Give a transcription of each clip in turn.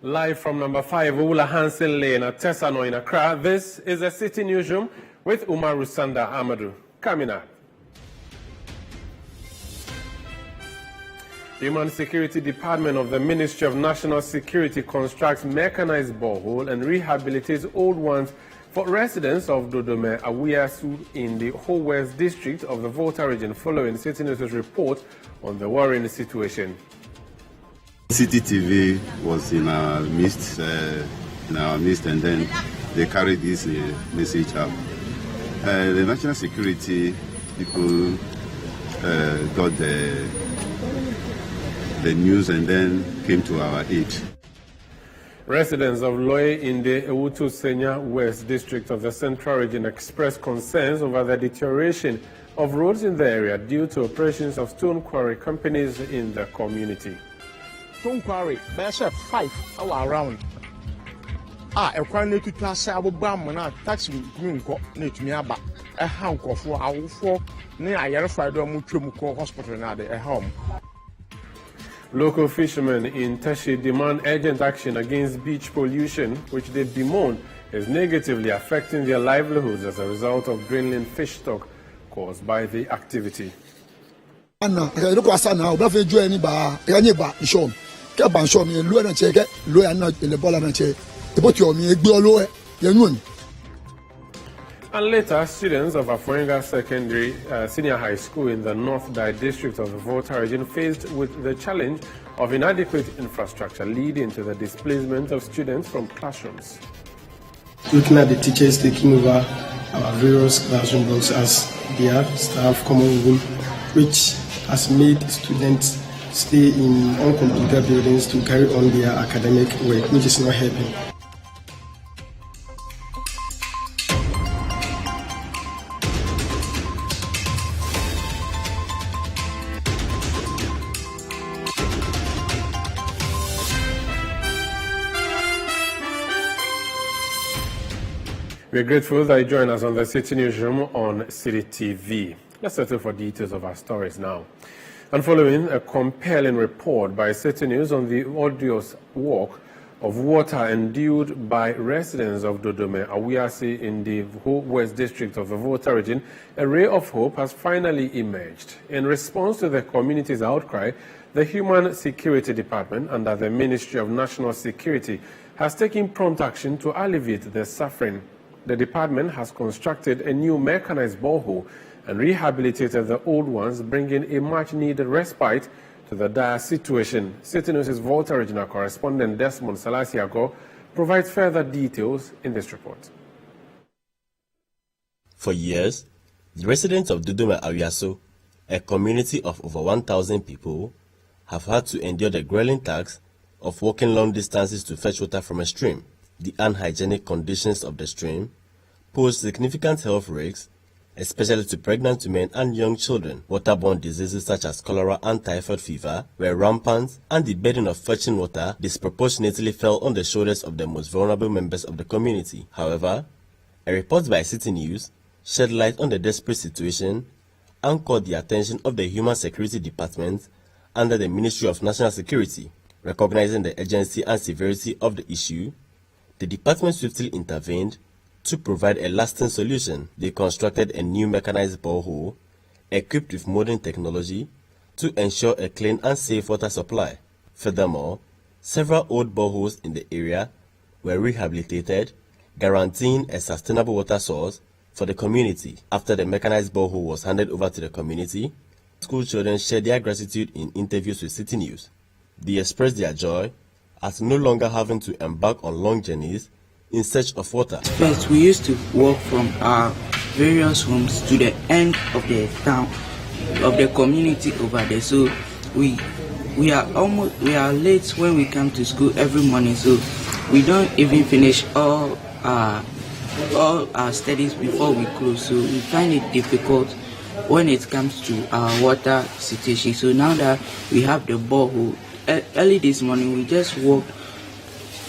Live from number 5, Ula Hansen Lane at Tessano in Accra, this is the Citi Newsroom with Umar Rusanda Amadou. Coming up. Human Security Department of the Ministry of National Security constructs mechanized borehole and rehabilitates old ones for residents of Dodome Awiasu in the Whole West District of the Volta region following Citi News' report on the worrying situation. Citi TV was in our midst, and then they carried this message out. The national security people got the news and then came to our aid. Residents of Loye in the Ewutu Senya West District of the Central Region expressed concerns over the deterioration of roads in the area due to operations of stone quarry companies in the community. Stone quarry, there's a 5 all around. A quantity to class abo bam na taxi green ko na tumi aba. A hankofo awofo na ayarfa do mu twem ko hospital na de home. Local fishermen in Teshi demand urgent action against beach pollution, which they bemoan is negatively affecting their livelihoods as a result of dwindling fish stock caused by the activity. Anna, I look at now, but if you any bar, any bar, show. Get ban show me, Luan and check it, Luan in the ball and check. The boat you me, Biolo, Yanun. And later, students of Afoenga Secondary Senior High School in the North Dai district of the Volta region faced with the challenge of inadequate infrastructure leading to the displacement of students from classrooms. Looking at the teachers taking over our various classroom blocks as their staff common room, which has made students stay in uncompleted buildings to carry on their academic work, which is not helping. We're grateful that you join us on the Citi Newsroom on Citi TV. Let's settle for details of our stories now. And following a compelling report by Citi News on the odious walk of water endured by residents of Dodome Awiasi in the Whole West District of the Volta region, a ray of hope has finally emerged. In response to the community's outcry, the Human Security Department under the Ministry of National Security has taken prompt action to alleviate the suffering. The department has constructed a new mechanized borehole and rehabilitated the old ones, bringing a much-needed respite to the dire situation. Citi News' Volta regional correspondent Desmond Salasiago provides further details in this report. For years, the residents of Dodome Awiaso, a community of over 1,000 people, have had to endure the grueling task of walking long distances to fetch water from a stream. The unhygienic conditions of the stream pose significant health risks, especially to pregnant women and young children. Waterborne diseases such as cholera and typhoid fever were rampant, and the burden of fetching water disproportionately fell on the shoulders of the most vulnerable members of the community. However, a report by Citi News shed light on the desperate situation and caught the attention of the Human Security Department under the Ministry of National Security. Recognizing the urgency and severity of the issue, the department swiftly intervened to provide a lasting solution. They constructed a new mechanized borehole equipped with modern technology to ensure a clean and safe water supply. Furthermore, several old boreholes in the area were rehabilitated, guaranteeing a sustainable water source for the community. After the mechanized borehole was handed over to the community, school children shared their gratitude in interviews with Citi News. They expressed their joy at no longer having to embark on long journeys in search of water. First, we used to walk from our various homes to the end of the town, of the community over there. So we are late when we come to school every morning. So we don't even finish all our studies before we close. So we find it difficult when it comes to our water situation. So now that we have the borehole, early this morning we just walked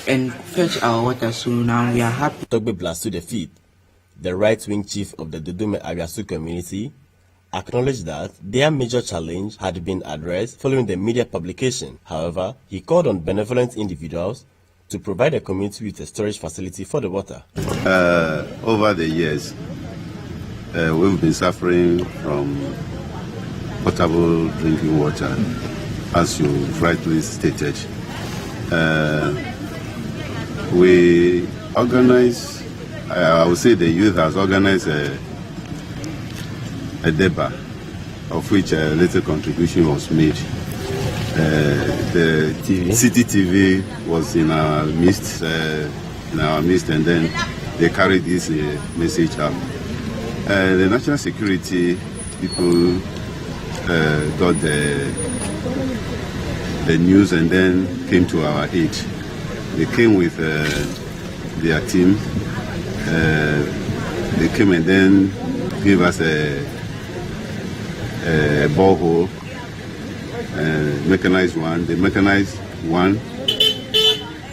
and fetch our water, so now we are happy. Togbe Blast to the feet. The right-wing chief of the Dodome Awiasu community acknowledged that their major challenge had been addressed following the media publication. However, he called on benevolent individuals to provide the community with a storage facility for the water. Over the years, we've been suffering from potable drinking water, as you rightly stated. We organize, I would say the youth has organized a deba, of which a little contribution was made. The Citi TV was in our midst, and then they carried this message up. The national security people got the news and then came to our aid. They came with their team. They came and then gave us a borehole, mechanized one. The mechanized one,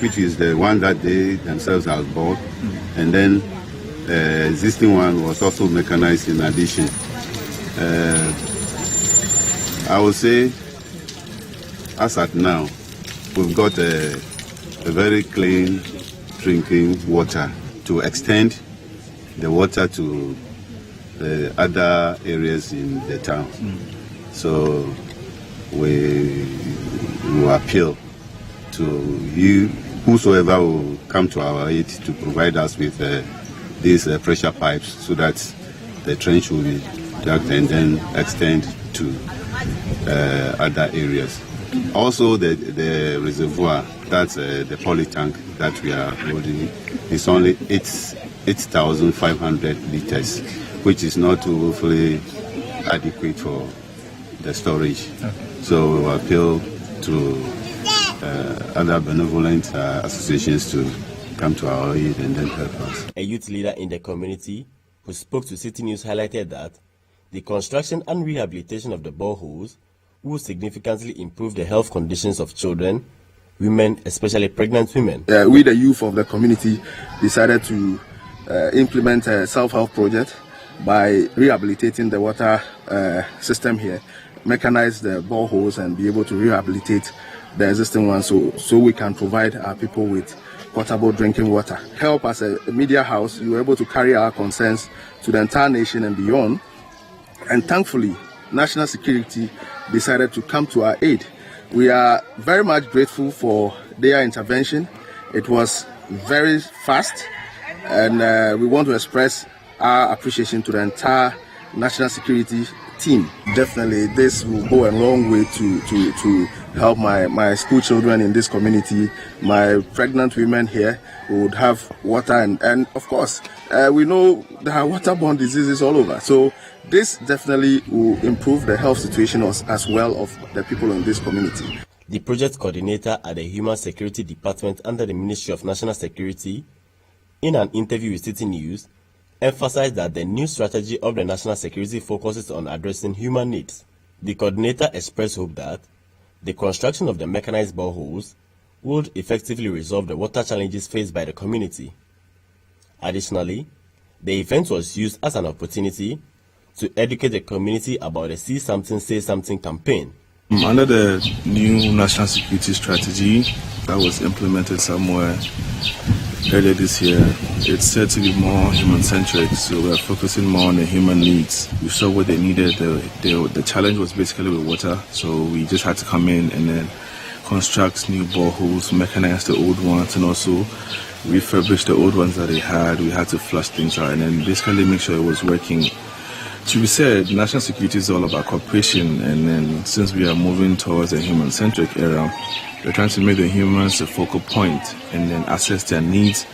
which is the one that they themselves have bought, and then the existing one was also mechanized in addition. I would say, as at now, we've got a very clean drinking water to extend the water to the other areas in the town. So we will appeal to you, whosoever will come to our aid, to provide us with these pressure pipes so that the trench will be dug and then extend to other areas. Also, the reservoir, that's the poly tank that we are holding, is only 8,500 liters, which is not fully adequate for the storage. So we appeal to other benevolent associations to come to our aid and then help us. A youth leader in the community who spoke to Citi News highlighted that the construction and rehabilitation of the boreholes will significantly improve the health conditions of children, women, especially pregnant women. We, the youth of the community, decided to implement a self-help project by rehabilitating the water system here, mechanize the boreholes and be able to rehabilitate the existing ones so we can provide our people with potable drinking water. Help as a media house, we were able to carry our concerns to the entire nation and beyond. And thankfully, national security decided to come to our aid. We are very much grateful for their intervention. It was very fast, and we want to express our appreciation to the entire national security team. Definitely, this will go a long way to help my school children in this community. My pregnant women here would have water, and of course, we know there are waterborne diseases all over. So this definitely will improve the health situation as well of the people in this community. The project coordinator at the Human Security Department under the Ministry of National Security, in an interview with Citi News, emphasized that the new strategy of the national security focuses on addressing human needs. The coordinator expressed hope that the construction of the mechanized boreholes would effectively resolve the water challenges faced by the community. Additionally, the event was used as an opportunity to educate the community about the See Something, Say Something campaign. Under the new national security strategy that was implemented somewhere earlier this year, it's said to be more human-centric, so we're focusing more on the human needs. We saw what they needed. The challenge was basically with water, so we just had to come in and then construct new boreholes, mechanize the old ones, and also refurbish the old ones that they had. We had to flush things out and then basically make sure it was working. To be said, national security is all about cooperation, and then since we are moving towards a human-centric era, we're trying to make the humans a focal point and then assess their needs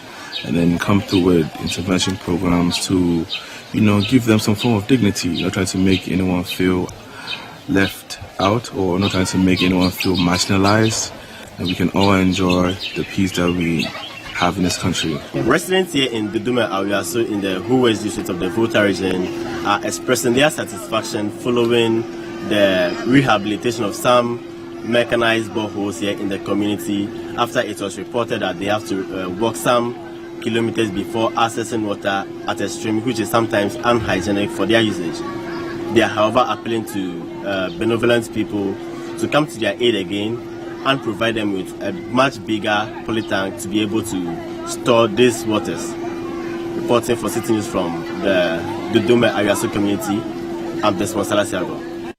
and then come through with intervention programs to, give them some form of dignity. Not trying to make anyone feel left out or not trying to make anyone feel marginalized, and we can all enjoy the peace that we have in this country. Residents here in Dodoma Awiaso in the Huwes district of the Volta region are expressing their satisfaction following the rehabilitation of some mechanized boreholes here in the community after it was reported that they have to walk some kilometers before accessing water at a stream which is sometimes unhygienic for their usage. They are, however, appealing to benevolent people to come to their aid again and provide them with a much bigger polytank to be able to store these waters. Reporting for Citi News from the Dodoma Ariaso community, I'm Desmond Salasiago.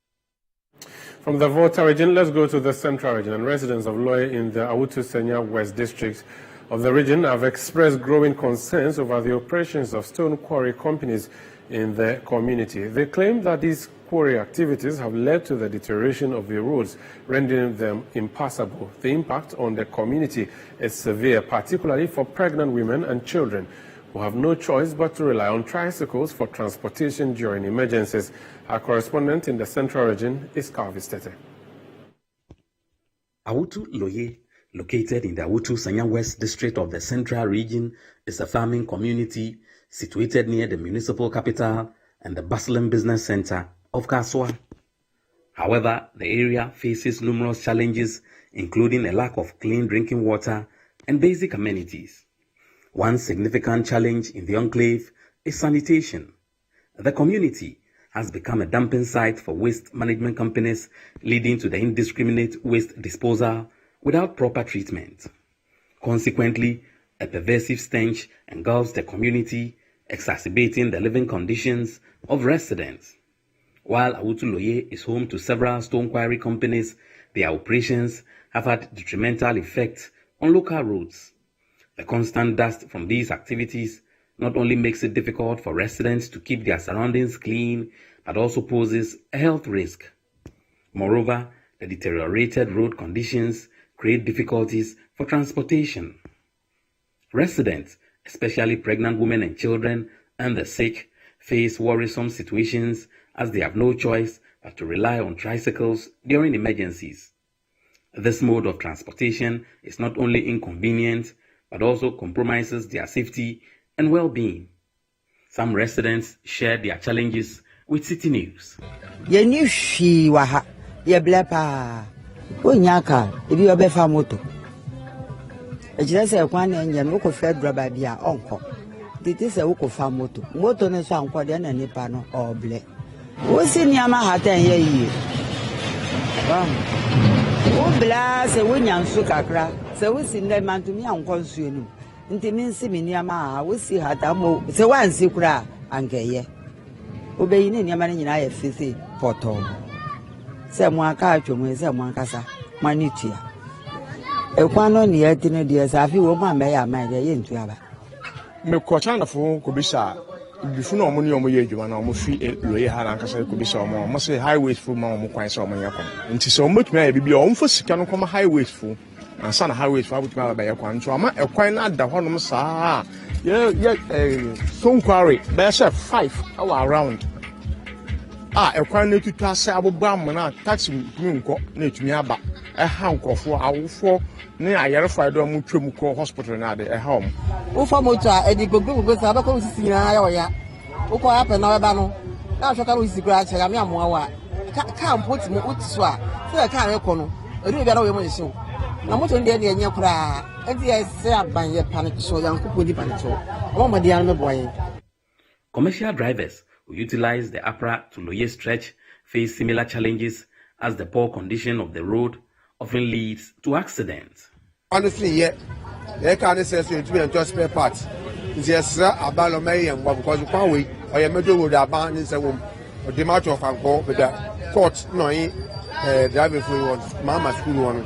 From the Volta region, let's go to the Central region. And residents of Loye in the Awutu Senya West district of the region have expressed growing concerns over the operations of stone quarry companies in the community. They claim that these quarry activities have led to the deterioration of the roads, rendering them impassable. The impact on the community is severe, particularly for pregnant women and children who have no choice but to rely on tricycles for transportation during emergencies. Our correspondent in the Central region is Carvis Tete. Awutu Loye, located in the Awutu Sanya West district of the Central region, is a farming community situated near the municipal capital and the bustling business center of Kaswa. However, the area faces numerous challenges, including a lack of clean drinking water and basic amenities. One significant challenge in the enclave is sanitation. The community has become a dumping site for waste management companies, leading to the indiscriminate waste disposal without proper treatment. Consequently, a pervasive stench engulfs the community, exacerbating the living conditions of residents. While Awutu Loye is home to several stone quarry companies, their operations have had detrimental effects on local roads. The constant dust from these activities not only makes it difficult for residents to keep their surroundings clean, but also poses a health risk. Moreover, the deteriorated road conditions create difficulties for transportation. Residents, especially pregnant women and children and the sick, face worrisome situations as they have no choice but to rely on tricycles during emergencies. This mode of transportation is not only inconvenient, but also compromises their safety and well-being. Some residents shared their challenges with Citi News. Before no money omo ye djuma na omo fi Loye ha na nkasa ko bi se omo omo se highways fu ma omo kwan se omo yakon nti se omo tumi aye bibia omo fo sika no koma highways fu ansa na highways fu abutumi aba ye kwan nti ama ekwan na da honom saa stone quarry be se 5 hour around ekwan na tutu ase abobra amana taxi nko na etumi aba ha nkofo awofo ne ayerefo do mo twem ko hospital na de ha omo Ufa mocha edigbogbo sa ba ko sisi na ya oya uko happen na ba no na so ka no sisi kra che ga me amoa wa ka mpoti mo utiso a se ka re ko no edu bia na we mo nsi na moto ndi e nye kra enti e se aban ye panic so yankopo di panic so o mo dia no boy. Commercial drivers who utilize the APRA to Loye stretch face similar challenges as the poor condition of the road often leads to accidents. Honestly, they can't say to be a spare parts. Yes, sir, about a million, because one week or a middle would abandon the womb, or the march of Uncle with the court knowing driving for one, Mamma school one.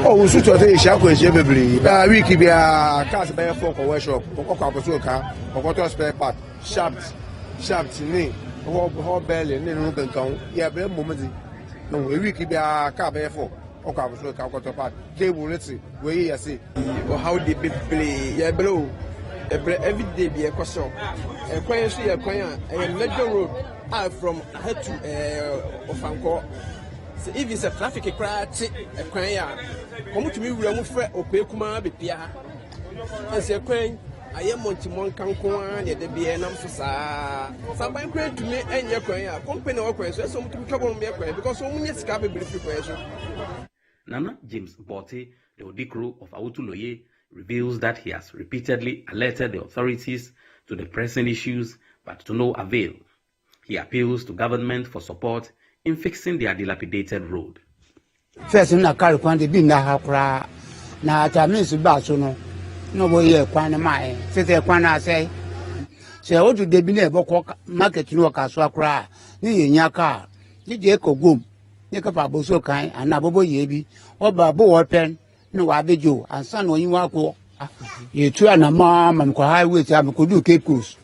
Oh, so today, Shako is everybody. We keep a cast by a folk or workshop, or car, or what spare part, shafts, knee, or belly, and then open town. Yeah, very moment. No, we keep a car by a folk. Cable, where you see, or how they play, yeah, below every day be a question. A quiet, a quiet, a major road from head to Ofanko. So if it's a traffic crash, a quiet, come to me, we are moving or pay Kuma be Pia. As a quaint, I am Montimon Cancoan, yet the BNM Sosa. Somebody to me and your quiet, company or question, so to trouble me because so many capability question. Nana James Bote, the Odikro of Awutu Loye, reveals that he has repeatedly alerted the authorities to the pressing issues, but to no avail. He appeals to government for support in fixing their dilapidated road. First, na carry quantity be na hakra. Na tamis basono. No boy, kwana my. Say kwana say. Say, what do they be never market no caswa cry? Ni yaka. Ni jeko gum. Nikapa boso kind and nabobo yebi. Or babo pen. No abejo. And son when you walk. You two and a mom and highway time could do Cape Coast.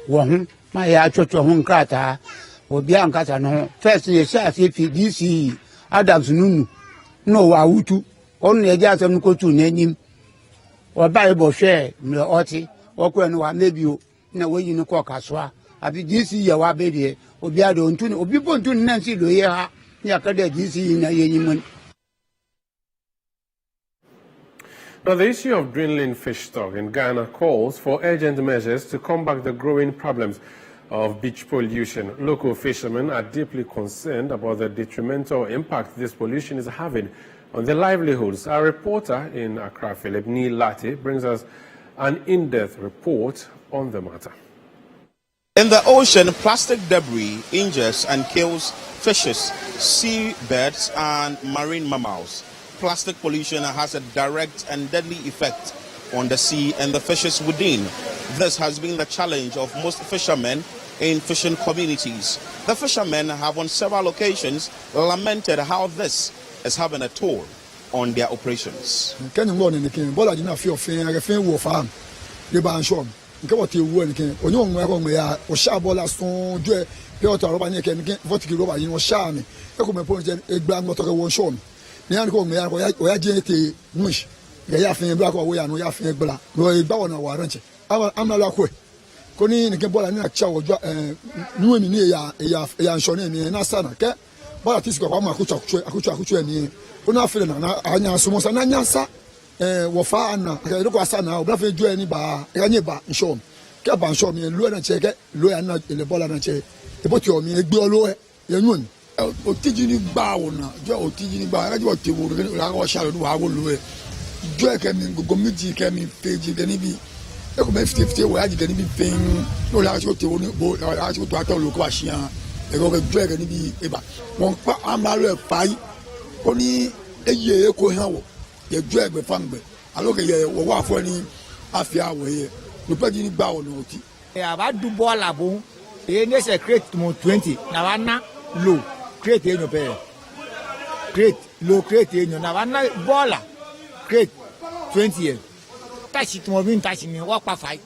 One, my church of home crata. Or Bianca no. First, you say, if DC Adams Nunu. No, Awutu. Only a jazz and go to name him. Or Bible share, no Otty. Or when one maybe you know where you know Caswa. I be DC your baby. Or Biado and Tune. Or people to Nancy Loya. Yakada DC in a union. Now, the issue of dwindling fish stock in Ghana calls for urgent measures to combat the growing problems of beach pollution. Local fishermen are deeply concerned about the detrimental impact this pollution is having on their livelihoods. Our reporter in Accra, Philip Neil Lati, brings us an in-depth report on the matter. In the ocean, plastic debris injures and kills fishes, seabirds, and marine mammals. Plastic pollution has a direct and deadly effect on the sea and the fishes within. This has been the challenge of most fishermen in fishing communities. The fishermen have on several occasions lamented how this is having a toll on their operations. Nian ko me ya jete mush ya fin bla ko ya no ya fin bla no e ba wona wa ranche amala ko ko ni ke bola ni na cha wo nu ni ya nso ni na sana ke bola tisiko kwa ma akuchu ni ko na fele na anya so mo sa na nyansa wo fa na ke ko asana o bla fe ju ni ba ya ni ba nso ke ba nso mi lu na che ke lu ya na le bola na che e bo ti o mi egbe olo e yun otijini gba wona jo otijini gba ra jo te wo la ko sha lo wa go lo e jo e ke mi go meji ke mi page ke ni bi e ko me 50 wo ya ji ke ni bi pin lo la so te wo ni bo la so to ato lo ko asian e ko jo e ke ni bi e ba won pa amalo e pa yi ko ni eye e ko han wo ye jo e gbe fangbe alo ke ye wo wa fo ni afia wo ye lo pe ji ni gba wona oti e aba du bola bo e ne se create mo 20 na wana low create enyo pe create low create enyo na wana bola create 20 years tashi to bin tashi ni wo pa 5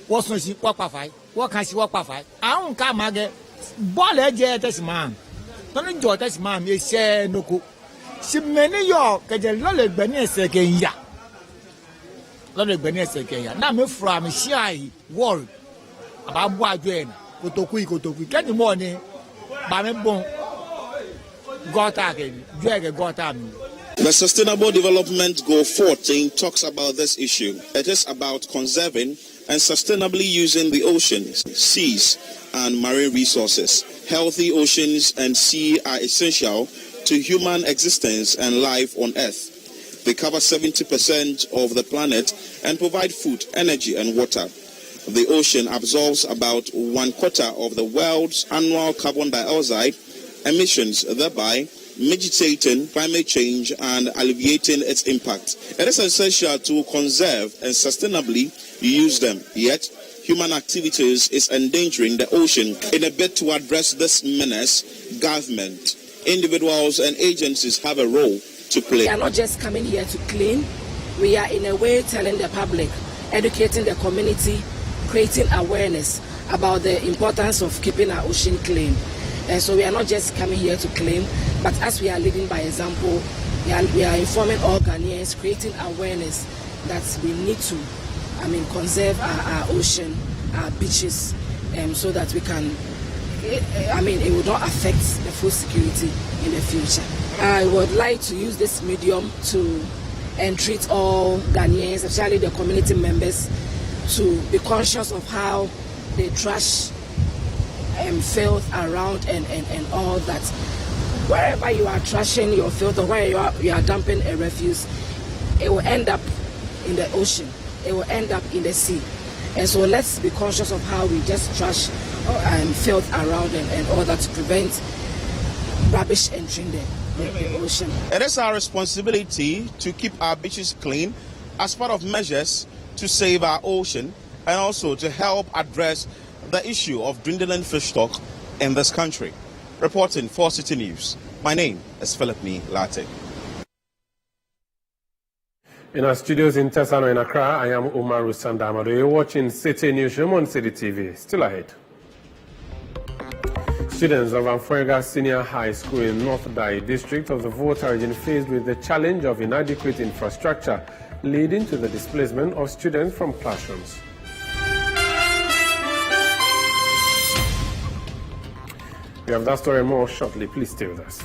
wo so si wo pa 5 wo kan si wo pa 5 ahun ka mage bola je tashi man tonu jo tashi man me se noko si meni yo keje lo le gbe ni ese ke ya lo le gbe ni ese ke ya na me from shai world aba bu ajo en kotoku keni mo ni ba me bon gota ke gota mi. The Sustainable Development Goal 14 talks about this issue. It is about conserving and sustainably using the oceans, seas, and marine resources. Healthy oceans and sea are essential to human existence and life on Earth. They cover 70% of the planet and provide food, energy, and water. The ocean absorbs about 1/4 of the world's annual carbon dioxide emissions, thereby mitigating climate change and alleviating its impact. It is essential to conserve and sustainably use them. Yet, human activities is endangering the ocean. In a bid to address this menace, government, individuals and agencies have a role to play. We are not just coming here to clean. We are in a way telling the public, educating the community, creating awareness about the importance of keeping our ocean clean. And so we are not just coming here to claim, but as we are leading by example, we are informing all Ghanaians, creating awareness that we need to, conserve our ocean, our beaches, so that we can, it will not affect the food security in the future. I would like to use this medium to entreat all Ghanaians, especially the community members, to be conscious of how they trash filth around and all that. Wherever you are trashing your filth or where you are dumping a refuse, it will end up in the ocean. It will end up in the sea. And so let's be conscious of how we just trash filth around and all that to prevent rubbish entering there. the ocean. It is our responsibility to keep our beaches clean as part of measures to save our ocean and also to help address the issue of dwindling fish stock in this country. Reporting for Citi News, my name is Philip Latte. In our studios in Tesano in Accra, I am Umaru Sandamado. You're watching Citi Newsroom on Citi TV. Still ahead. Students of Amfuega Senior High School in North Dai district of the Volta region faced with the challenge of inadequate infrastructure, leading to the displacement of students from classrooms. We have that story more shortly. Please stay with us.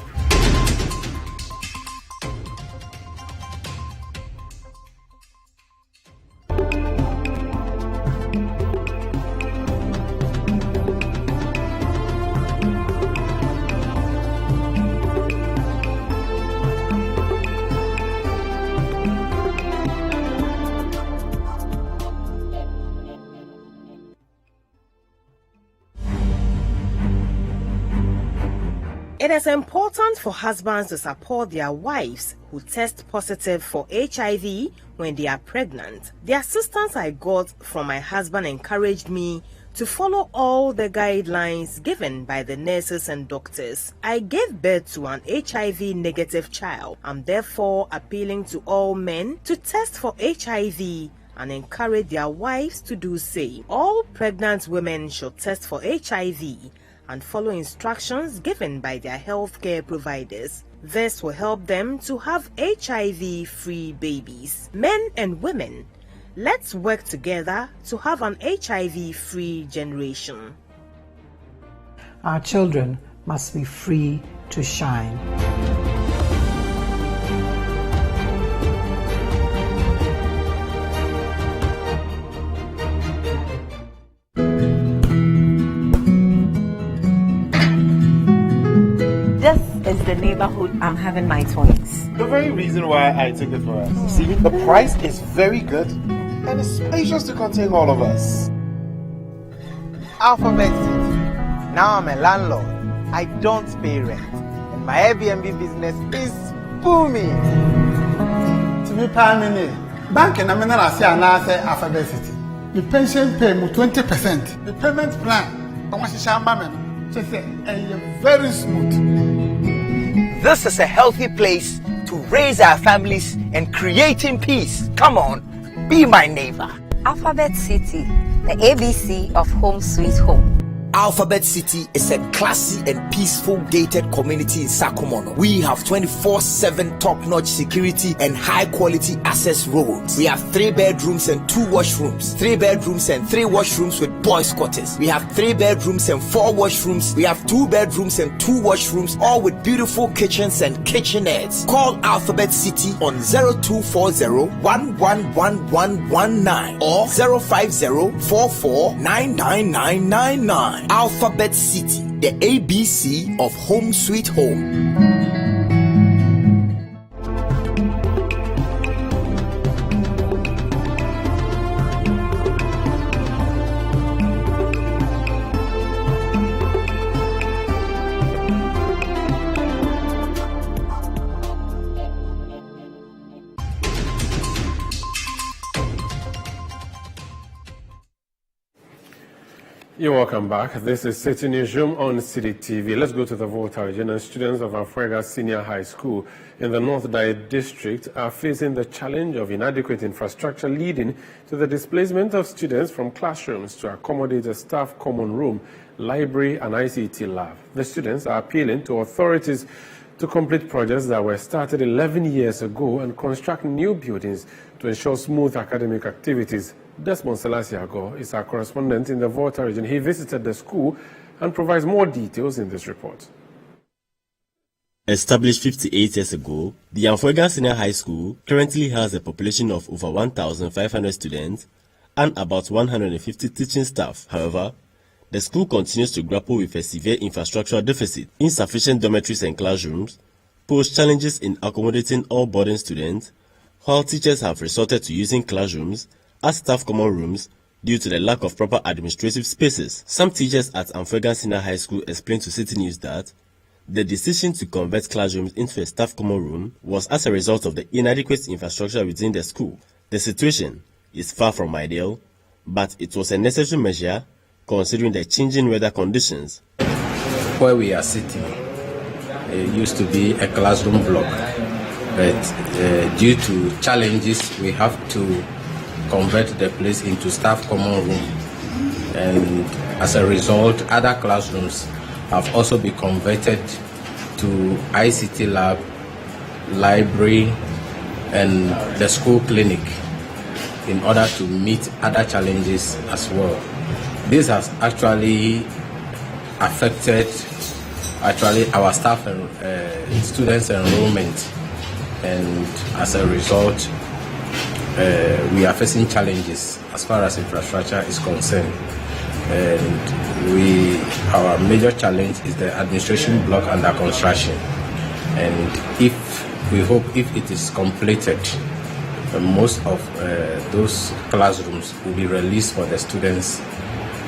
It is important for husbands to support their wives who test positive for HIV when they are pregnant. The assistance I got from my husband encouraged me to follow all the guidelines given by the nurses and doctors. I gave birth to an HIV-negative child. I'm therefore appealing to all men to test for HIV and encourage their wives to do same. All pregnant women should test for HIV and follow instructions given by their healthcare providers. This will help them to have HIV-free babies. Men and women, let's work together to have an HIV-free generation. Our children must be free to shine. This is the neighborhood I'm having my twins. The very reason why I took it for us. See, the price is very good and it's spacious to contain all of us. Alphabet City. Now I'm a landlord. I don't pay rent. And my Airbnb business is booming. To be permanent, bank and I'm not say Alphabet City. The pension pay me 20%. The payment plan, I want to share just very smooth. This is a healthy place to raise our families and creating peace. Come on, be my neighbor. Alphabet City, the ABC of Home Sweet Home. Alphabet City is a classy and peaceful gated community in Sakumono. We have 24/7 top-notch security and high-quality access roads. We have 3 bedrooms and 2 washrooms, 3 bedrooms and 3 washrooms with boys' quarters. We have 3 bedrooms and 4 washrooms. We have 2 bedrooms and 2 washrooms, all with beautiful kitchens and kitchenettes. Call Alphabet City on 0240-111119 or 050-44-99999. Alphabet City, the ABC of Home Sweet Home. You're welcome back. This is Citi Newsroom on Citi TV. Let's go to the Volta region. And students of Amfuega Senior High School in the North Dai district are facing the challenge of inadequate infrastructure, leading to the displacement of students from classrooms to accommodate a staff common room, library, and ICT lab. The students are appealing to authorities to complete projects that were started 11 years ago and construct new buildings to ensure smooth academic activities. Desmond Selasiago is our correspondent in the Volta region. He visited the school and provides more details in this report. Established 58 years ago, the Amfuega Senior High School currently has a population of over 1,500 students and about 150 teaching staff. However, the school continues to grapple with a severe infrastructural deficit. Insufficient dormitories and classrooms pose challenges in accommodating all boarding students, while teachers have resorted to using classrooms as staff common rooms due to the lack of proper administrative spaces. Some teachers at Amfuega Senior High School explained to Citi News that The decision to convert classrooms into a staff common room was as a result of the inadequate infrastructure within the school. The situation is far from ideal, but it was a necessary measure considering the changing weather conditions. Where we are sitting, it used to be a classroom block, but due to challenges, we have to convert the place into staff common room. And as a result, other classrooms have also been converted to ICT lab, library, and the school clinic in order to meet other challenges as well. This has actually affected our staff and students' enrollment, and as a result, we are facing challenges as far as infrastructure is concerned. And our major challenge is the administration block under construction. And we hope if it is completed, most of those classrooms will be released for the students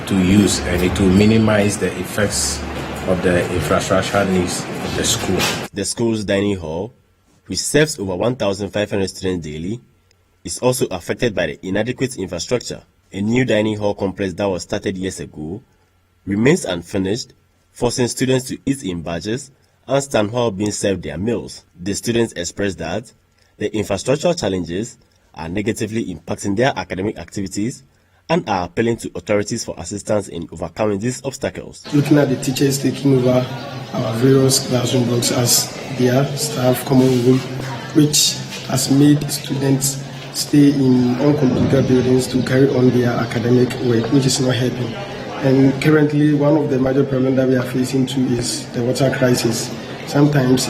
to use, and it will minimize the effects of the infrastructure needs of the school. The school's dining hall, which serves over 1,500 students daily, is also affected by the inadequate infrastructure. A new dining hall complex that was started years ago remains unfinished, forcing students to eat in batches and stand while being served their meals. The students expressed that the infrastructural challenges are negatively impacting their academic activities and are appealing to authorities for assistance in overcoming these obstacles. Looking at the teachers taking over our various classroom blocks as their staff common room, which has made students stay in uncompleted buildings to carry on their academic work, which is not helping. And currently, one of the major problems that we are facing too is the water crisis. Sometimes,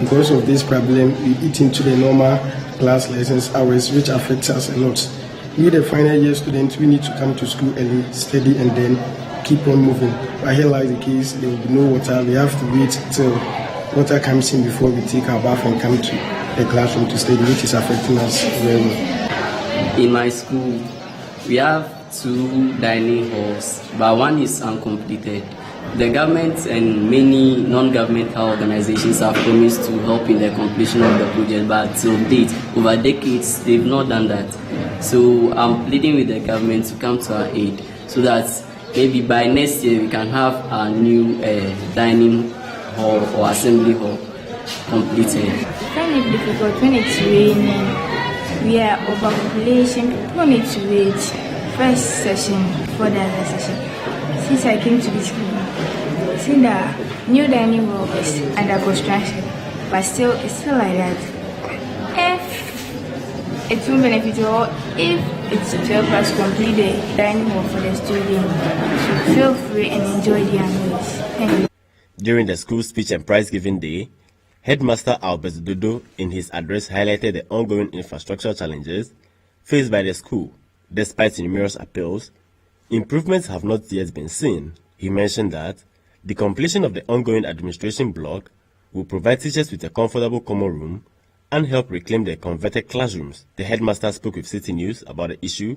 because of this problem, we eat into the normal class lessons hours, which affects us a lot. We, the final year students, we need to come to school early, study, and then keep on moving. But here lies the case, there will be no water. We have to wait till water comes in before we take our bath and come to the classroom to study, which is affecting us very well. In my school, we have 2 dining halls, but one is uncompleted. The government and many non-governmental organizations have promised to help in the completion of the project, but till date, over decades, they've not done that. So I'm pleading with the government to come to our aid so that maybe by next year we can have a new dining hall or assembly hall completed. It's kind of difficult when it's raining. We are overpopulation. People need to wait first session for the other session. Since I came to this school, see the new dining hall is under construction, but still it's still like that. If it will benefit all, if it's to help us complete the dining hall for the students, so feel free and enjoy their meals. Thank you. During the school speech and prize giving day, Headmaster Albert Dodo in his address highlighted the ongoing infrastructure challenges faced by the school. Despite numerous appeals, improvements have not yet been seen. He mentioned that the completion of the ongoing administration block will provide teachers with a comfortable common room and help reclaim their converted classrooms. The headmaster spoke with Citi News about the issue,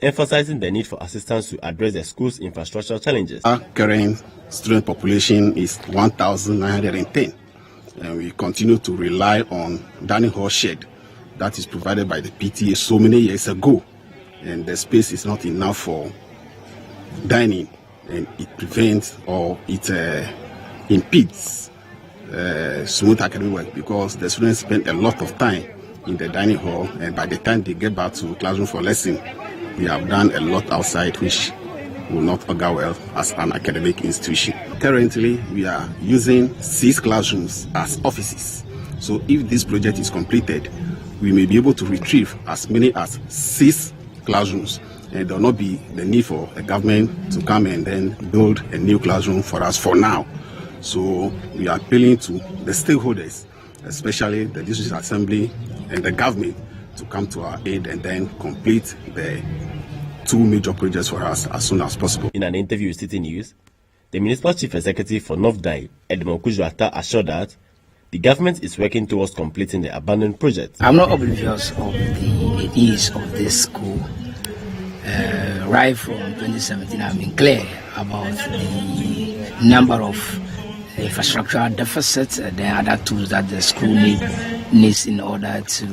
emphasizing the need for assistance to address the school's infrastructural challenges. Our current student population is 1,910, and we continue to rely on dining hall shed that is provided by the PTA so many years ago, and the space is not enough for dining, and it prevents or it impedes smooth academic work because the students spend a lot of time in the dining hall, and by the time they get back to classroom for lesson, we have done a lot outside which will not augur well as an academic institution. Currently, we are using 6 classrooms as offices. So if this project is completed, we may be able to retrieve as many as 6 classrooms, and there will not be the need for the government to come and then build a new classroom for us for now. So we are appealing to the stakeholders, especially the district assembly and the government, to come to our aid and then complete the 2 major projects for us as soon as possible. In an interview with Citi News, the Municipal Chief Executive for North Dai, Edmond Kujuata, assured that the government is working towards completing the abandoned project. I'm not oblivious of the needs of this school. Right from 2017, I've been clear about the number of infrastructural deficit, the other tools that the school needs in order to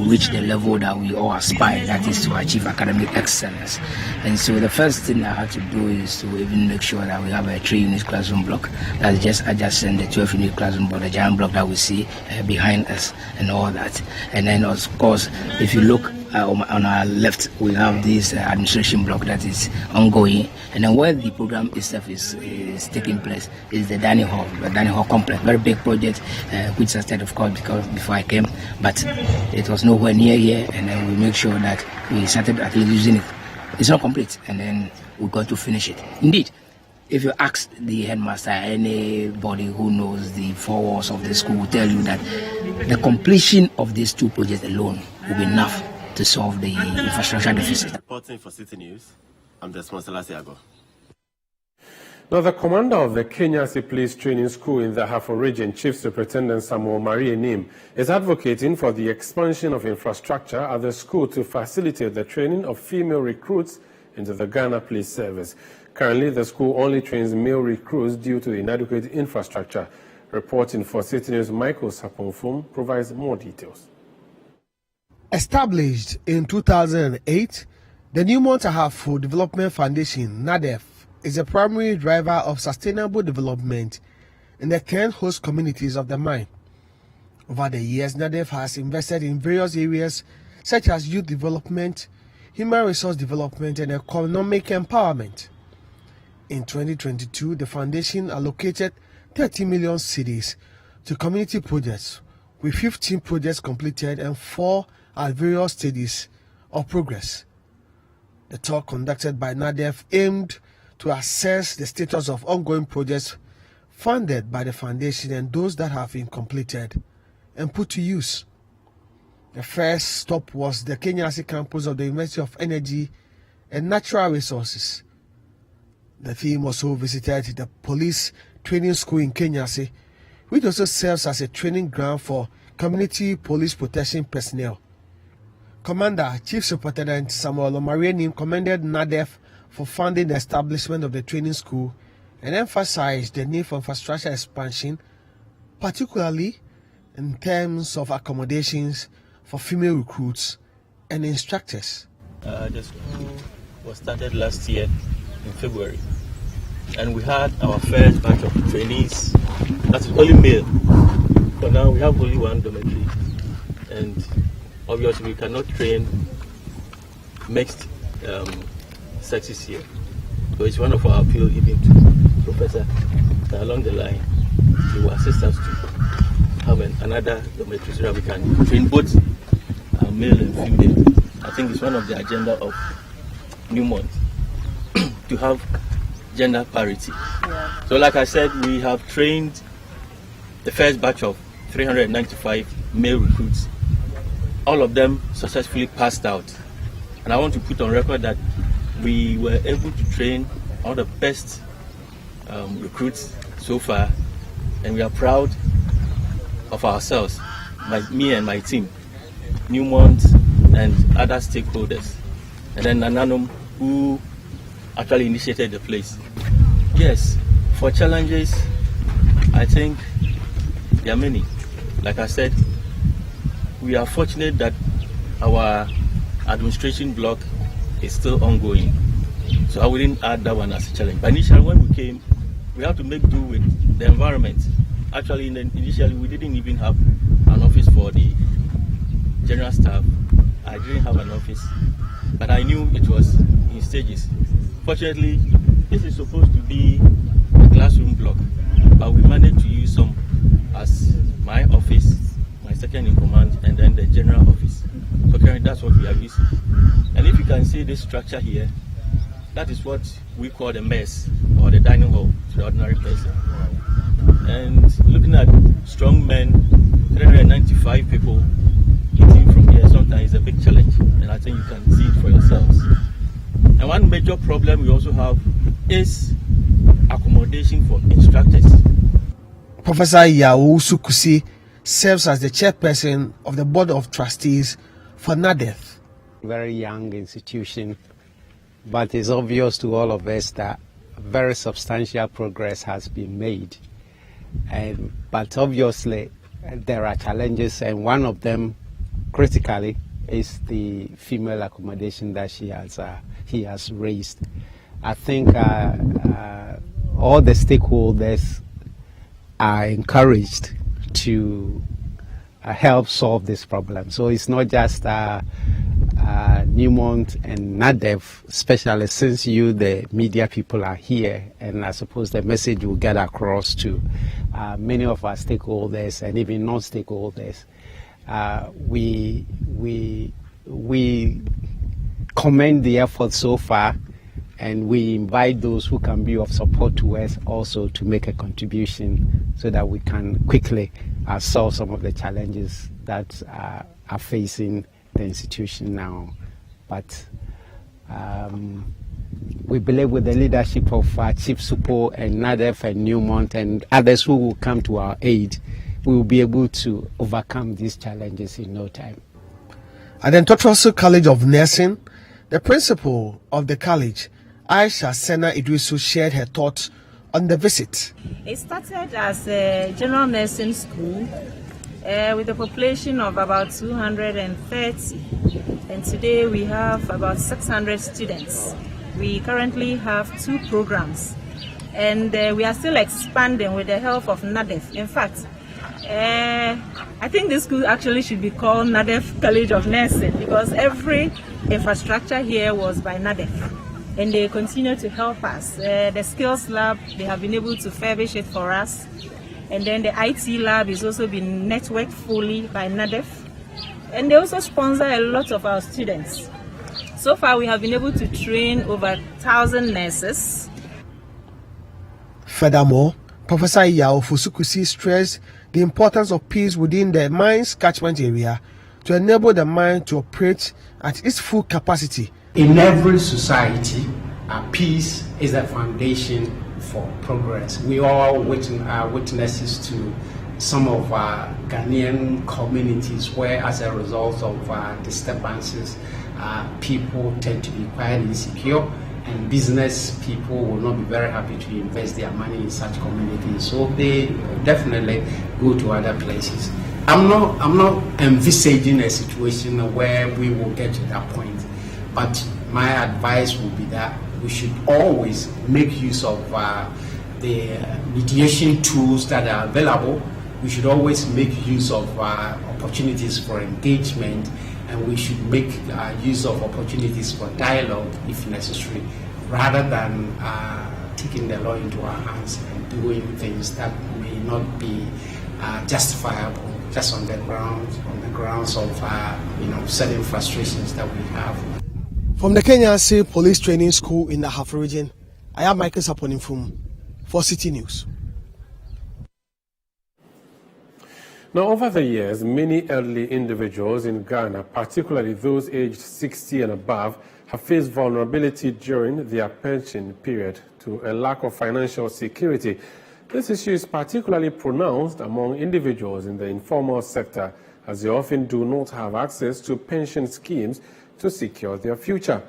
reach the level that we all aspire, that is to achieve academic excellence. And so the first thing I had to do is to even make sure that we have a 3-unit classroom block that's just adjacent the 12-unit classroom block, the giant block that we see behind us and all that. And then of course, if you look on our left, we have this administration block that is ongoing, and then where the program itself is taking place is the dining hall complex, very big project which started of course because before I came, but it was nowhere near here, and then we make sure that we started at least using it. It's not complete, and then we got to finish it. Indeed, if you ask the headmaster, anybody who knows the four walls of the school will tell you that the completion of these 2 projects alone will be enough to solve the infrastructure deficit. Reporting for Citi News, I'm Desmond Selasiago. Now, the commander of the Kenyasi Police Training School in the Hafo region, Chief Superintendent Samuel Marie Nim, is advocating for the expansion of infrastructure at the school to facilitate the training of female recruits into the Ghana Police Service. Currently, the school only trains male recruits due to inadequate infrastructure. Reporting for Citi News, Michael Saponfum provides more details. Established in 2008, the Newmont Ahafo Development Foundation, NADEF, is a primary driver of sustainable development in the 10 host communities of the mine. Over the years, NADEF has invested in various areas such as youth development, human resource development, and economic empowerment. In 2022, the foundation allocated 30 million cedis to community projects, with 15 projects completed and 4 at various stages of progress. The talk conducted by NADEF aimed to assess the status of ongoing projects funded by the foundation and those that have been completed and put to use. The first stop was the Kenyasi campus of the University of Energy and Natural Resources. The theme also visited the police training school in Kenyasi, which also serves as a training ground for community police protection personnel. Commander Chief Superintendent Samuel Omarianim commended NADEF for funding the establishment of the training school and emphasized the need for infrastructure expansion, particularly in terms of accommodations for female recruits and instructors. The school was started last year in February, and we had our first batch of trainees. That's only male. But now we have only 1 dormitory, and obviously we cannot train mixed sexes here. So it's one of our appeal even to Professor along the line. He will assist us to have another dormitory so that we can train both male and female. I think it's one of the agenda of Newmont to have gender parity. Yeah. So like I said, we have trained the first batch of 395 male recruits. All of them successfully passed out. And I want to put on record that we were able to train all the best recruits so far, and we are proud of ourselves, me and my team, Newmont and other stakeholders, and then Nananum, who actually initiated the place. Yes, for challenges, I think there are many. Like I said, we are fortunate that our administration block is still ongoing, so I wouldn't add that one as a challenge. But initially when we came, we had to make do with the environment. Actually, initially we didn't even have an office for the general staff. I didn't have an office, but I knew it was in stages. Fortunately, this is supposed to be a classroom block, but we managed to use some as my office, my second in command, and then the general office. So currently that's what we are using. And if you can see this structure here, that is what we call the mess, or the dining hall to the ordinary person. And looking at strong men, 395 people eating from here sometimes is a big challenge, and I think you can see it for yourselves. And one major problem we also have is accommodation for instructors. Professor Yao Sukusi serves as the chairperson of the Board of Trustees for NADEF. Very young institution, but it's obvious to all of us that very substantial progress has been made. But obviously, there are challenges, and one of them, critically, is the female accommodation that he has raised. I think all the stakeholders are encouraged to help solve this problem. So it's not just Newmont and NADEF, especially since you, the media people, are here, and I suppose the message will get across to many of our stakeholders and even non-stakeholders. We commend the effort so far, and we invite those who can be of support to us also to make a contribution so that we can quickly solve some of the challenges that are facing the institution now. But we believe with the leadership of Chief Supo and NADEF and Newmont and others who will come to our aid, we will be able to overcome these challenges in no time. At the Ntotroso College of Nursing, the principal of the college, Aisha Sena Idrisu, shared her thoughts on the visit. It started as a general nursing school with a population of about 230, and today we have about 600 students. We currently have 2 programs, and we are still expanding with the help of NADEF. In fact, I think this school actually should be called NADEF College of Nursing, because every infrastructure here was by NADEF, and they continue to help us. The skills lab, they have been able to furbish it for us, and then the IT lab is also been networked fully by NADEF, and they also sponsor a lot of our students. So far we have been able to train over 1,000 nurses. Furthermore, Professor Yao Fusukusi stressed the importance of peace within the mine's catchment area to enable the mine to operate at its full capacity. In every society, peace is a foundation for progress. We all are witnesses to some of our Ghanaian communities where, as a result of disturbances, people tend to be quite insecure, and business people will not be very happy to invest their money in such communities, so they definitely go to other places. I'm not envisaging a situation where we will get to that point, but my advice would be that we should always make use of the mediation tools that are available. We should always make use of opportunities for engagement, and we should make use of opportunities for dialogue if necessary, rather than taking the law into our hands and doing things that may not be justifiable just on the grounds of certain frustrations that we have. From the Kenya State Police Training School in the Ahafo region, I am Michael Saponimfum for Citi News. Now, over the years, many elderly individuals in Ghana, particularly those aged 60 and above, have faced vulnerability during their pension period to a lack of financial security. This issue is particularly pronounced among individuals in the informal sector, as they often do not have access to pension schemes to secure their future.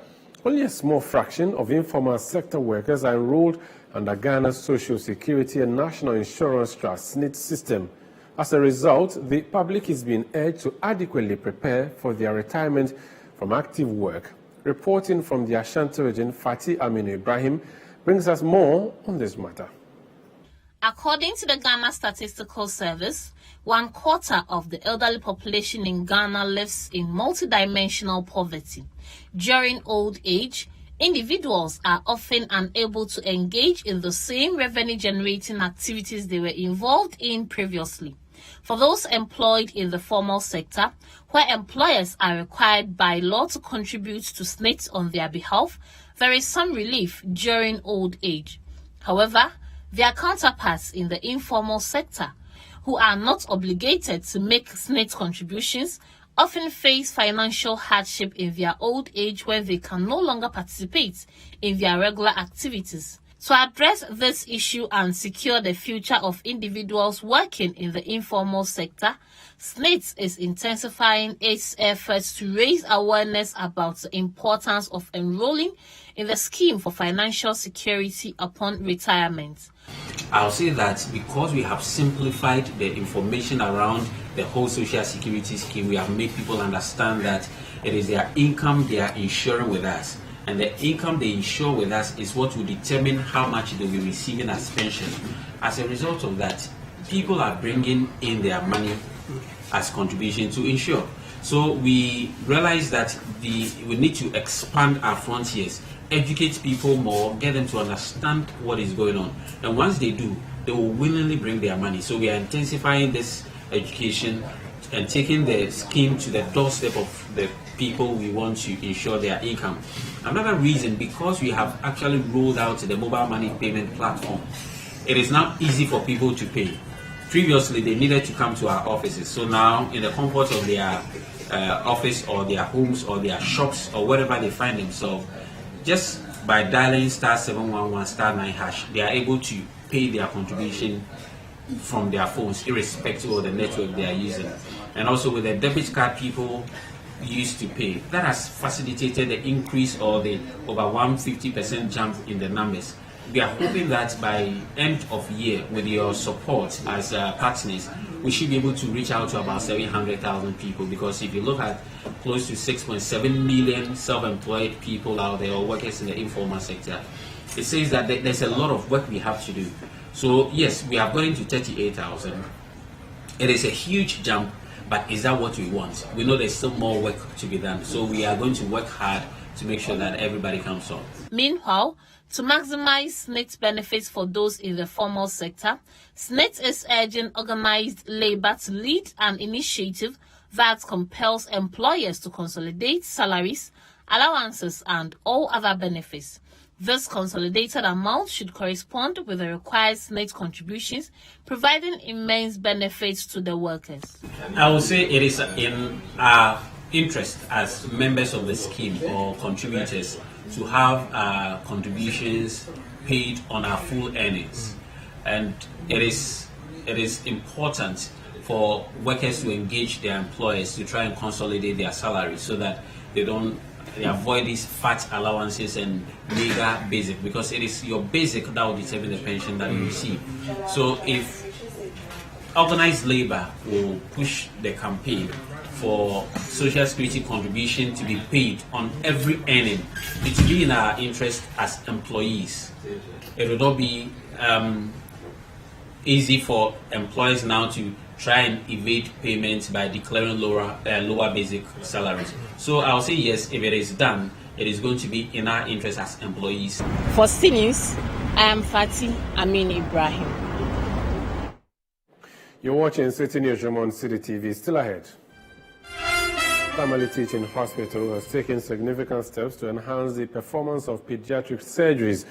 Only a small fraction of informal sector workers are enrolled under Ghana's Social Security and National Insurance Trust (SNIT) system. As a result, the public is being urged to adequately prepare for their retirement from active work. Reporting from the Ashanti region, Fatih Aminu Ibrahim brings us more on this matter. According to the Ghana Statistical Service, 1/4 of the elderly population in Ghana lives in multidimensional poverty. During old age, individuals are often unable to engage in the same revenue-generating activities they were involved in previously. For those employed in the formal sector, where employers are required by law to contribute to SNIT on their behalf, there is some relief during old age. However, their counterparts in the informal sector, who are not obligated to make SNIT contributions, often face financial hardship in their old age when they can no longer participate in their regular activities. To address this issue and secure the future of individuals working in the informal sector, SNIT is intensifying its efforts to raise awareness about the importance of enrolling in the scheme for financial security upon retirement. I'll say that because we have simplified the information around the whole social security scheme, we have made people understand that it is their income they are insuring with us. And the income they insure with us is what will determine how much they will be receiving as pension. As a result of that, people are bringing in their money as contribution to insure. So we realize that we need to expand our frontiers, educate people more, get them to understand what is going on. And once they do, they will willingly bring their money. So we are intensifying this education and taking the scheme to the doorstep of the people we want to insure their income. Another reason, because we have actually rolled out the mobile money payment platform, it is now easy for people to pay. Previously, they needed to come to our offices. So now, in the comfort of their office or their homes or their shops or wherever they find themselves, just by dialing *711*9#, they are able to pay their contribution from their phones, irrespective of the network they are using. And also with the debit card people used to pay, that has facilitated the increase or the over 150% jump in the numbers. We are hoping that by end of year, with your support as partners, we should be able to reach out to about 700,000 people, because if you look at close to 6.7 million self-employed people out there or workers in the informal sector, it says that there's a lot of work we have to do. So yes, we have gotten to 38,000. It is a huge jump, but is that what we want? We know there's still more work to be done. So we are going to work hard to make sure that everybody comes on. Meanwhile, to maximize SNIT benefits for those in the formal sector, SNIT is urging organized labor to lead an initiative that compels employers to consolidate salaries, allowances, and all other benefits. This consolidated amount should correspond with the required SNIT contributions, providing immense benefits to the workers. I would say it is in our interest as members of the scheme or contributors to have contributions paid on our full earnings, and it is important for workers to engage their employers to try and consolidate their salaries so that they avoid these fat allowances and meager basic, because it is your basic that will determine the pension that you receive. So if organized labor will push the campaign for social security contribution to be paid on every earning, it will be in our interest as employees. It will not be easy for employers now to try and evade payments by declaring lower basic salaries. So I'll say yes, if it is done, it is going to be in our interest as employees. For Citi News, I am Fatih Amin Ibrahim. You're watching Citi Newsroom on Citi TV. Still ahead. Family Teaching Hospital has taken significant steps to enhance the performance of pediatric surgeries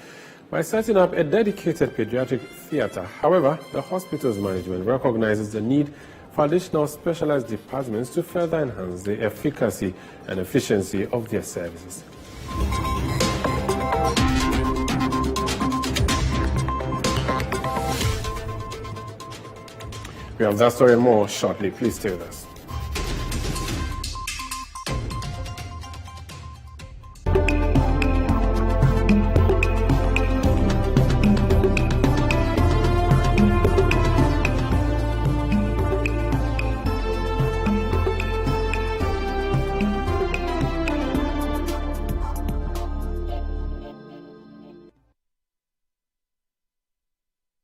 by setting up a dedicated pediatric theater. However, the hospital's management recognizes the need for additional specialized departments to further enhance the efficacy and efficiency of their services. We have that story and more shortly. Please stay with us.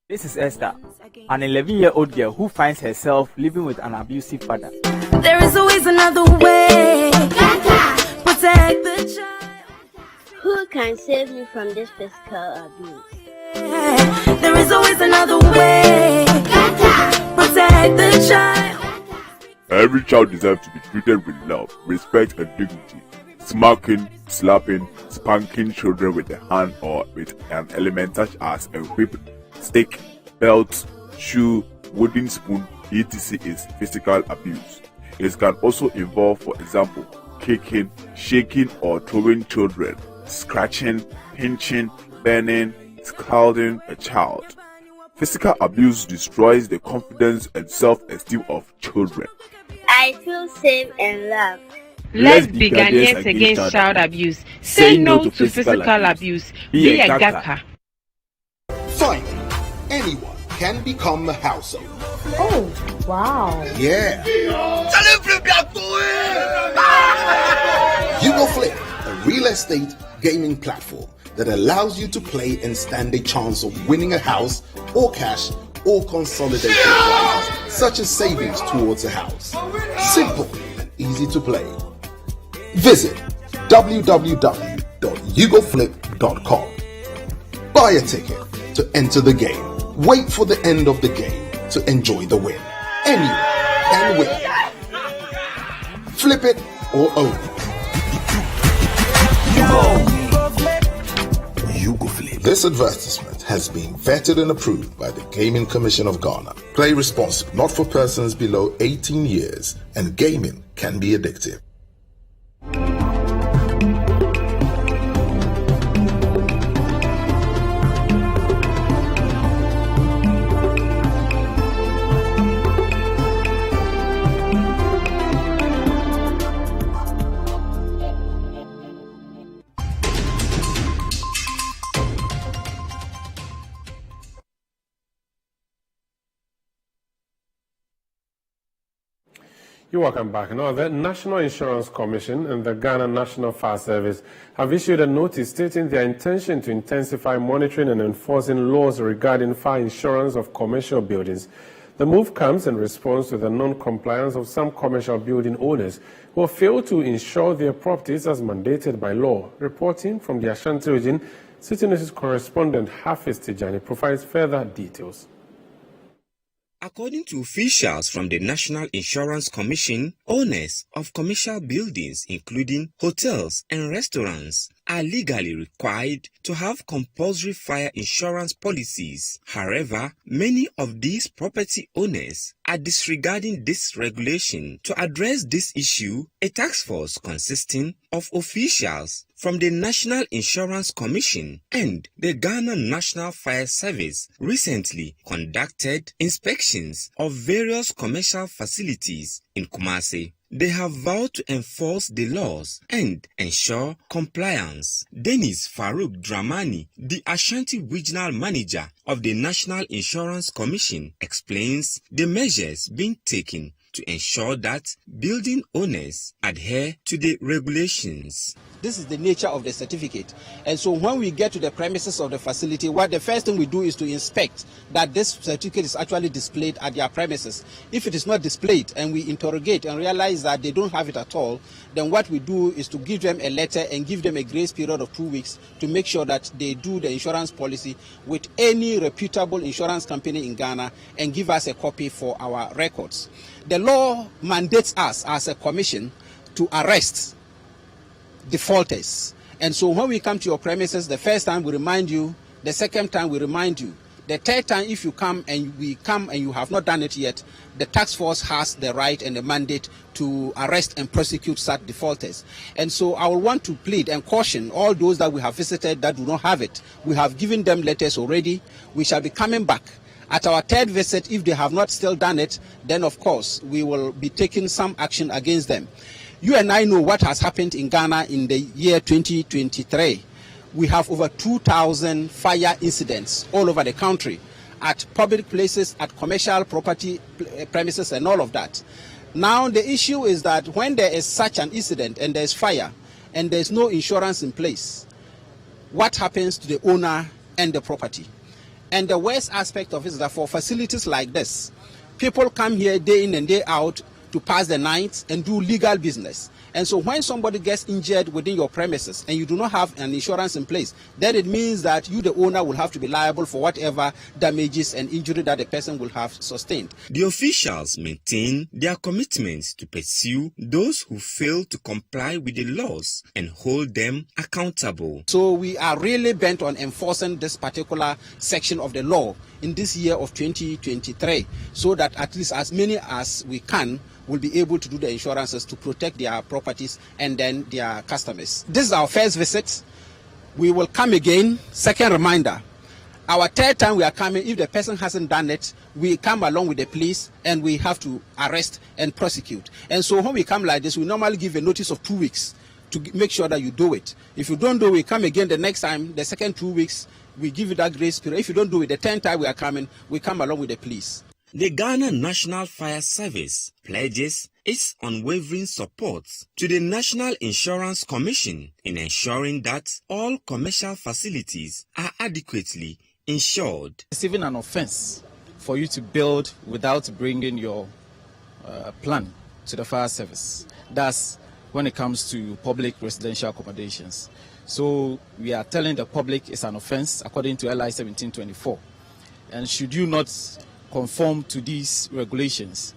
This is Esther, an 11-year-old girl who finds herself living with an abusive father. There is always another way. Protect the child. Who can save me from this physical abuse? There is always another way. Protect the child. Every child deserves to be treated with love, respect, and dignity. Smacking, slapping, spanking children with a hand or with an element such as a whip, stick, belt, shoe, wooden spoon, etc. is physical abuse. It can also involve, for example, kicking, shaking or throwing children, scratching, pinching, burning, scalding a child. Physical abuse destroys the confidence and self-esteem of children. I feel safe and loved. Let's be Ghanaians against child abuse. Say no to physical abuse. Be a GACA. Finally, anyone can become a house owner. Oh, wow. Yeah. You Go Flip, a real estate gaming platform that allows you to play and stand a chance of winning a house or cash or consolidated prizes, such as savings towards a house. Simple and easy to play. Visit www.yougoflip.com. Buy a ticket to enter the game. Wait for the end of the game to enjoy the win. Anyone can win. Flip it or own it. You Go Flip. This advertisement has been vetted and approved by the Gaming Commission of Ghana. Play responsibly, not for persons below 18 years, and gaming can be addictive. You're welcome back. Now, the National Insurance Commission and the Ghana National Fire Service have issued a notice stating their intention to intensify monitoring and enforcing laws regarding fire insurance of commercial buildings. The move comes in response to the non-compliance of some commercial building owners who have failed to insure their properties as mandated by law. Reporting from the Ashanti region, Citi News correspondent Hafiz Tijani provides further details. According to officials from the National Insurance Commission, owners of commercial buildings, including hotels and restaurants, are legally required to have compulsory fire insurance policies. However, many of these property owners are disregarding this regulation. To address this issue, a task force consisting of officials from the National Insurance Commission and the Ghana National Fire Service recently conducted inspections of various commercial facilities in Kumasi. They have vowed to enforce the laws and ensure compliance. Dennis Farouk Dramani, the Ashanti Regional Manager of the National Insurance Commission, explains the measures being taken to ensure that building owners adhere to the regulations. This is the nature of the certificate. And so when we get to the premises of the facility, what the first thing we do is to inspect that this certificate is actually displayed at their premises. If it is not displayed and we interrogate and realize that they don't have it at all, then what we do is to give them a letter and give them a grace period of 2 weeks to make sure that they do the insurance policy with any reputable insurance company in Ghana and give us a copy for our records. The law mandates us as a commission to arrest defaulters. And so when we come to your premises, the first time we remind you, the second time we remind you, the third time if you come and you have not done it yet, the task force has the right and the mandate to arrest and prosecute such defaulters. And so I will want to plead and caution all those that we have visited that do not have it. We have given them letters already. We shall be coming back. At our third visit, if they have not still done it, then of course we will be taking some action against them. You and I know what has happened in Ghana in the year 2023. We have over 2,000 fire incidents all over the country, at public places, at commercial property premises and all of that. Now the issue is that when there is such an incident and there is fire and there is no insurance in place, what happens to the owner and the property? And the worst aspect of it is that for facilities like this, people come here day in and day out to pass the night and do legal business. And so when somebody gets injured within your premises and you do not have an insurance in place, then it means that you, the owner, will have to be liable for whatever damages and injury that the person will have sustained. The officials maintain their commitment to pursue those who fail to comply with the laws and hold them accountable. So we are really bent on enforcing this particular section of the law in this year of 2023, so that at least as many as we can will be able to do the insurances to protect their properties and then their customers. This is our first visit. We will come again. Second reminder, Our third time we are coming, if the person hasn't done it, we come along with the police and we have to arrest and prosecute. And so when we come like this, we normally give a notice of 2 weeks to make sure that you do it. If you don't do it, we come again the next time, the second 2 weeks, we give you that grace period. If you don't do it, the 10th time we are coming, we come along with the police. The Ghana National Fire Service pledges its unwavering support to the National Insurance Commission in ensuring that all commercial facilities are adequately insured. It's even an offense for you to build without bringing your plan to the fire service. That's when it comes to public residential accommodations. So we are telling the public it's an offense according to LI 1724. And should you not conform to these regulations,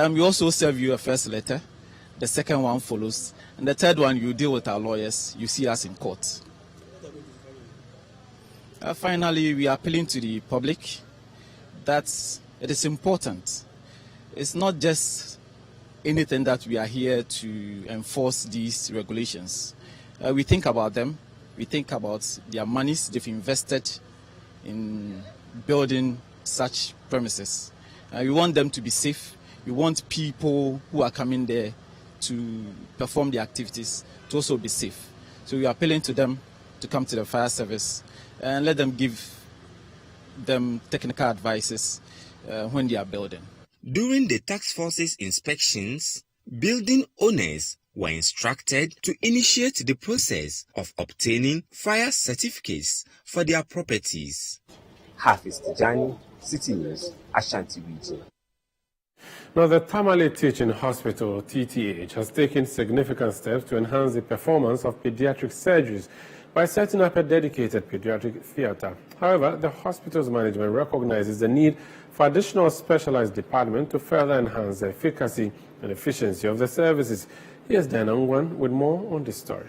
we also serve you a first letter, the second one follows, and the third one you deal with our lawyers, you see us in court. Finally, we are appealing to the public that it is important. It's not just anything that we are here to enforce these regulations. We think about them, we think about their monies they've invested in building such premises. We want them to be safe. We want people who are coming there to perform the activities to also be safe. So we are appealing to them to come to the fire service and let them give them technical advices when they are building. During the task force's inspections, building owners were instructed to initiate the process of obtaining fire certificates for their properties. Hafiz Tijani, Citi News, Ashanti Region. Now, the Tamale Teaching Hospital, TTH, has taken significant steps to enhance the performance of pediatric surgeries by setting up a dedicated pediatric theater. However, the hospital's management recognizes the need for additional specialized department to further enhance the efficacy and efficiency of the services. Here's Dan Angwan with more on this story.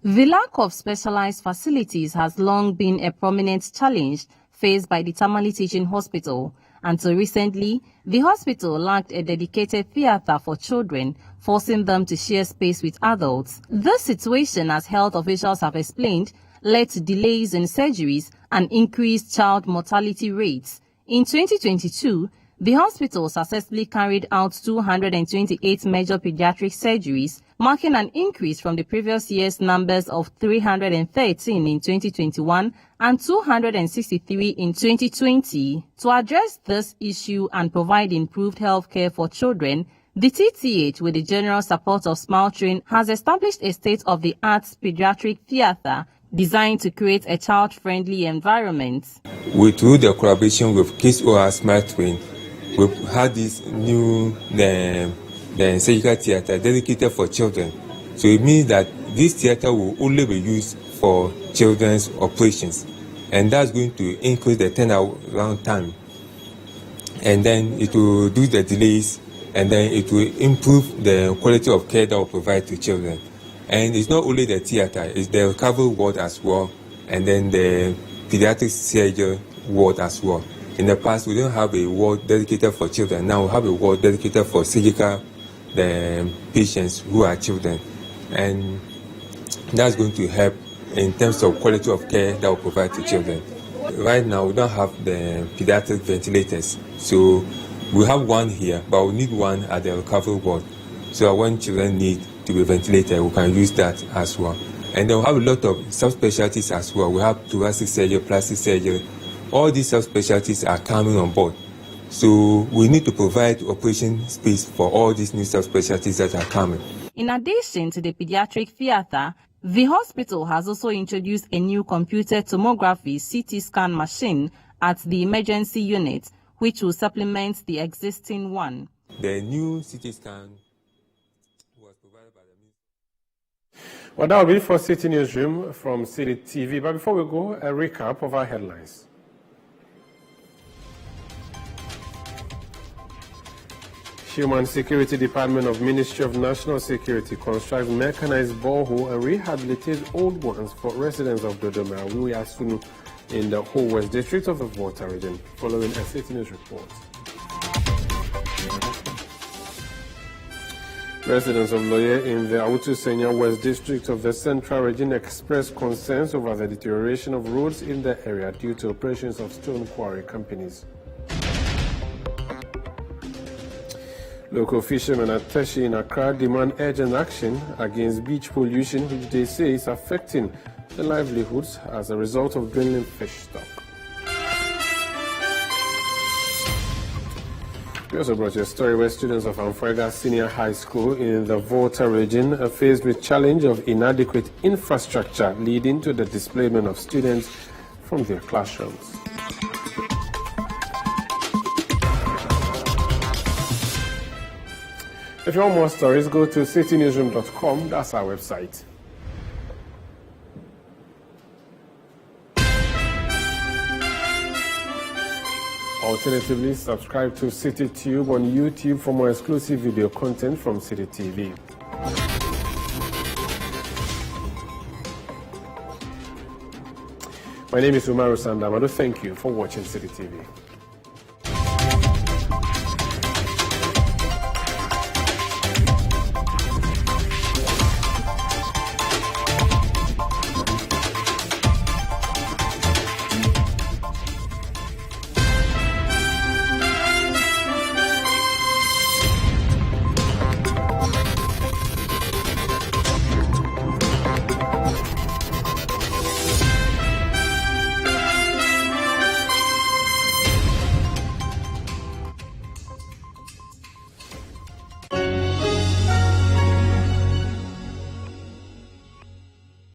The lack of specialized facilities has long been a prominent challenge faced by the Tamale Teaching Hospital. Until recently, the hospital lacked a dedicated theater for children, forcing them to share space with adults. This situation, as health officials have explained, led to delays in surgeries and increased child mortality rates. In 2022, the hospital successfully carried out 228 major pediatric surgeries, marking an increase from the previous year's numbers of 313 in 2021 and 263 in 2020. To address this issue and provide improved health care for children, the TTH, with the general support of Smile Train, has established a state-of-the-art pediatric theater designed to create a child-friendly environment. Through the collaboration with Kids OR Smile Train, we've had this new surgical theater dedicated for children. So it means that this theater will only be used for children's operations, and that's going to increase the turnaround time, and then it will do the delays, and then it will improve the quality of care that will provide to children. And it's not only the theater, it's the recovery ward as well, and then the pediatric surgery ward as well. In the past, we didn't have a ward dedicated for children. Now we have a ward dedicated for surgical patients who are children, and that's going to help in terms of quality of care that we provide to children. Right now, we don't have the pediatric ventilators, so we have one here, but we need one at the recovery ward. So when children need to be ventilated, we can use that as well. And then we have a lot of subspecialties as well. We have thoracic surgery, plastic surgery. All these subspecialties are coming on board. So we need to provide operation space for all these new subspecialties that are coming. In addition to the pediatric theater, the hospital has also introduced a new computer tomography CT scan machine at the emergency unit, which will supplement the existing one. The new CT scan was provided by the Ministry. Well, that will be for Citi Newsroom from Citi TV. But before we go, a recap of our headlines. Human Security Department of Ministry of National Security constructs mechanized borehole and rehabilitates old ones for residents of Dodoma and Asunu in the whole West District of the Volta region, following a Citi News report. Residents of Loye in the Awutu-Senya West District of the Central Region expressed concerns over the deterioration of roads in the area due to operations of stone quarry companies. Local fishermen at Teshi in Accra demand urgent action against beach pollution, which they say is affecting the livelihoods as a result of dwindling fish stock. We also brought you a story where students of Amfuega Senior High School in the Volta region are faced with challenge of inadequate infrastructure leading to the displacement of students from their classrooms. If you want more stories, go to citinewsroom.com. That's our website. Alternatively, subscribe to Citi Tube on YouTube for more exclusive video content from Citi TV. My name is Umaru Sandamado. Thank you for watching Citi TV.